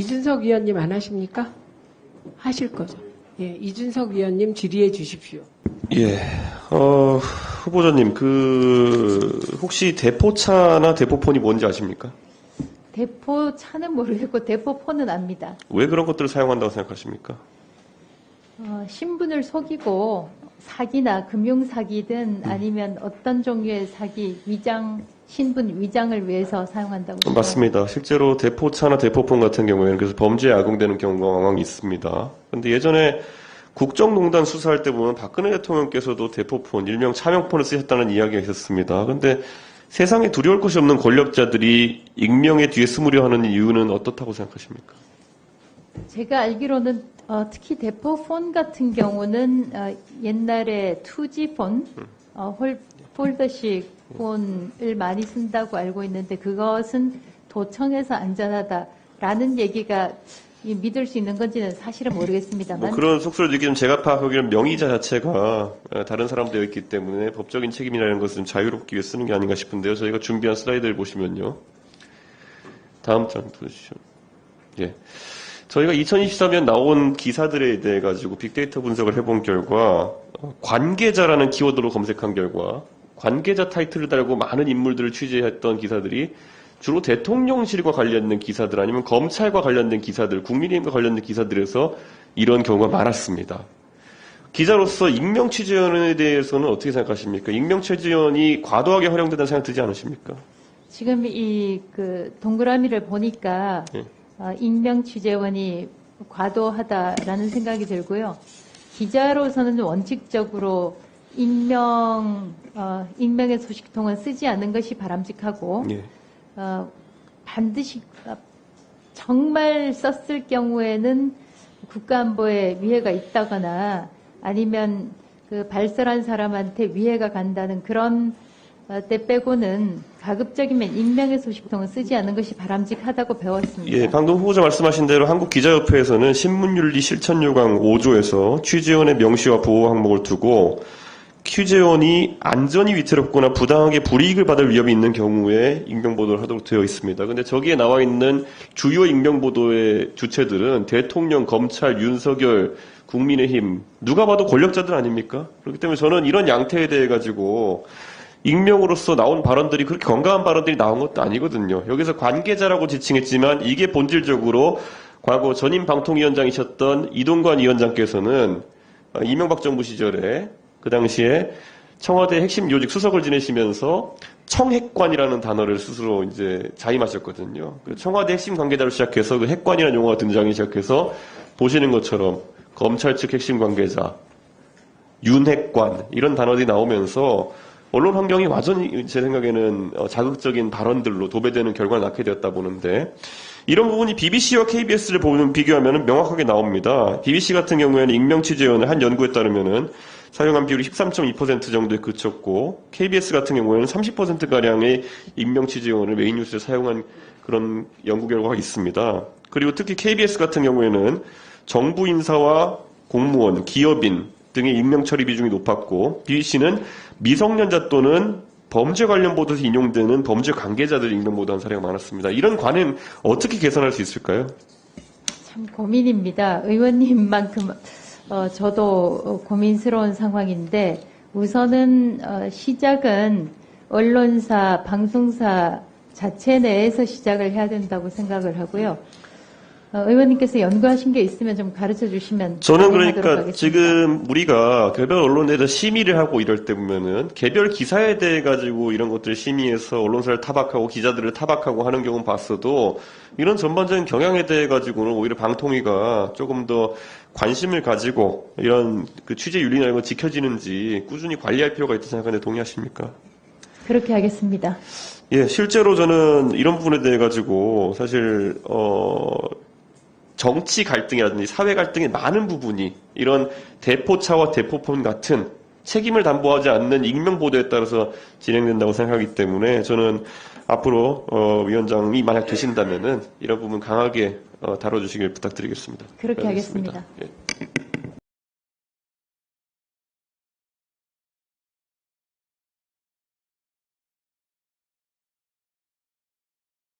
이준석 위원님 안 하십니까? 하실 거죠. 예, 이준석 위원님 질의해 주십시오. 예, 후보자님, 혹시 대포차나 대포폰이 뭔지 아십니까? 대포차는 모르겠고 대포폰은 압니다. 왜 그런 것들을 사용한다고 생각하십니까? 신분을 속이고 사기나 금융사기든 아니면 어떤 종류의 사기, 신분 위장을 위해서 사용한다고 생각합니다. 맞습니다. 실제로 대포차나 대포폰 같은 경우에는 그래서 범죄에 악용되는 경우가 왕왕 있습니다. 그런데 예전에 국정농단 수사할 때 보면 박근혜 대통령께서도 대포폰, 일명 차명폰을 쓰셨다는 이야기가 있었습니다. 그런데 세상에 두려울 것이 없는 권력자들이 익명의 뒤에 숨으려 하는 이유는 어떻다고 생각하십니까? 제가 알기로는 특히 대포폰 같은 경우는 옛날에 2G폰, 폴더식 폰을 많이 쓴다고 알고 있는데 그것은 도청에서 안전하다라는 얘기가 믿을 수 있는 건지는 사실은 모르겠습니다만. 그런 속설을 듣기는 제가 파악하기로는 명의자 자체가 다른 사람되어 있기 때문에 법적인 책임이라는 것은 자유롭기 위해 쓰는 게 아닌가 싶은데요. 저희가 준비한 슬라이드를 보시면요. 다음 장 보시죠. 예. 저희가 2023년 나온 기사들에 대해 가지고 빅데이터 분석을 해본 결과 관계자라는 키워드로 검색한 결과 관계자 타이틀을 달고 많은 인물들을 취재했던 기사들이 주로 대통령실과 관련된 기사들 아니면 검찰과 관련된 기사들, 국민의힘과 관련된 기사들에서 이런 경우가 많았습니다. 기자로서 익명 취재원에 대해서는 어떻게 생각하십니까? 익명 취재원이 과도하게 활용된다는 생각 들지 않으십니까? 지금 동그라미를 보니까 예. 익명 취재원이 과도하다라는 생각이 들고요. 기자로서는 원칙적으로 익명의 소식통은 쓰지 않는 것이 바람직하고, 예. 반드시 정말 썼을 경우에는 국가안보에 위해가 있다거나 아니면 발설한 사람한테 위해가 간다는 그런 때 빼고는 가급적이면 익명의 소식통은 쓰지 않는 것이 바람직하다고 배웠습니다. 예, 방금 후보자 말씀하신 대로 한국기자협회에서는 신문윤리 실천요강 5조에서 취재원의 명시와 보호 항목을 두고 취재원이 안전이 위태롭거나 부당하게 불이익을 받을 위험이 있는 경우에 익명보도를 하도록 되어 있습니다. 그런데 저기에 나와 있는 주요 익명보도의 주체들은 대통령, 검찰, 윤석열, 국민의힘, 누가 봐도 권력자들 아닙니까? 그렇기 때문에 저는 이런 양태에 대해 가지고 익명으로서 나온 발언들이 그렇게 건강한 발언들이 나온 것도 아니거든요. 여기서 관계자라고 지칭했지만 이게 본질적으로 과거 전임 방통위원장이셨던 이동관 위원장께서는 이명박 정부 시절에 그 당시에 청와대 핵심 요직 수석을 지내시면서 청핵관이라는 단어를 스스로 이제 자임하셨거든요. 청와대 핵심 관계자로 시작해서 그 핵관이라는 용어가 등장하기 시작해서 보시는 것처럼 검찰 측 핵심 관계자, 윤핵관 이런 단어들이 나오면서 언론 환경이 완전히 제 생각에는 자극적인 발언들로 도배되는 결과를 낳게 되었다 보는데 이런 부분이 BBC와 KBS를 비교하면 명확하게 나옵니다. BBC 같은 경우에는 익명 취재원을 한 연구에 따르면은 사용한 비율이 13.2% 정도에 그쳤고 KBS 같은 경우에는 30%가량의 익명 취재원을 메인 뉴스에 사용한 그런 연구 결과가 있습니다. 그리고 특히 KBS 같은 경우에는 정부 인사와 공무원, 기업인 등의 익명 처리 비중이 높았고 BBC는 미성년자 또는 범죄 관련 보도에서 인용되는 범죄 관계자들이 익명 보도한 사례가 많았습니다. 이런 관행 어떻게 개선할 수 있을까요? 참 고민입니다. 의원님만큼 저도 고민스러운 상황인데 우선은 시작은 언론사, 방송사 자체 내에서 시작을 해야 된다고 생각을 하고요. 의원님께서 연구하신 게 있으면 좀 가르쳐 주시면 저는 하겠습니다. 그러니까 지금 우리가 개별 언론에 대해서 심의를 하고 이럴 때 보면은 개별 기사에 대해 가지고 이런 것들을 심의해서 언론사를 타박하고 기자들을 타박하고 하는 경우는 봤어도 이런 전반적인 경향에 대해 가지고는 오히려 방통위가 조금 더 관심을 가지고 이런 취재 윤리나 이런 거 지켜지는지 꾸준히 관리할 필요가 있다고 생각하는데 동의하십니까? 그렇게 하겠습니다. 예, 실제로 저는 이런 부분에 대해 가지고 사실 정치 갈등이라든지 사회 갈등의 많은 부분이 이런 대포차와 대포폰 같은 책임을 담보하지 않는 익명 보도에 따라서 진행된다고 생각하기 때문에 저는 앞으로 위원장이 만약 되신다면은 이런 부분 강하게 다뤄주시길 부탁드리겠습니다. 그렇게 알겠습니다. 하겠습니다. 예.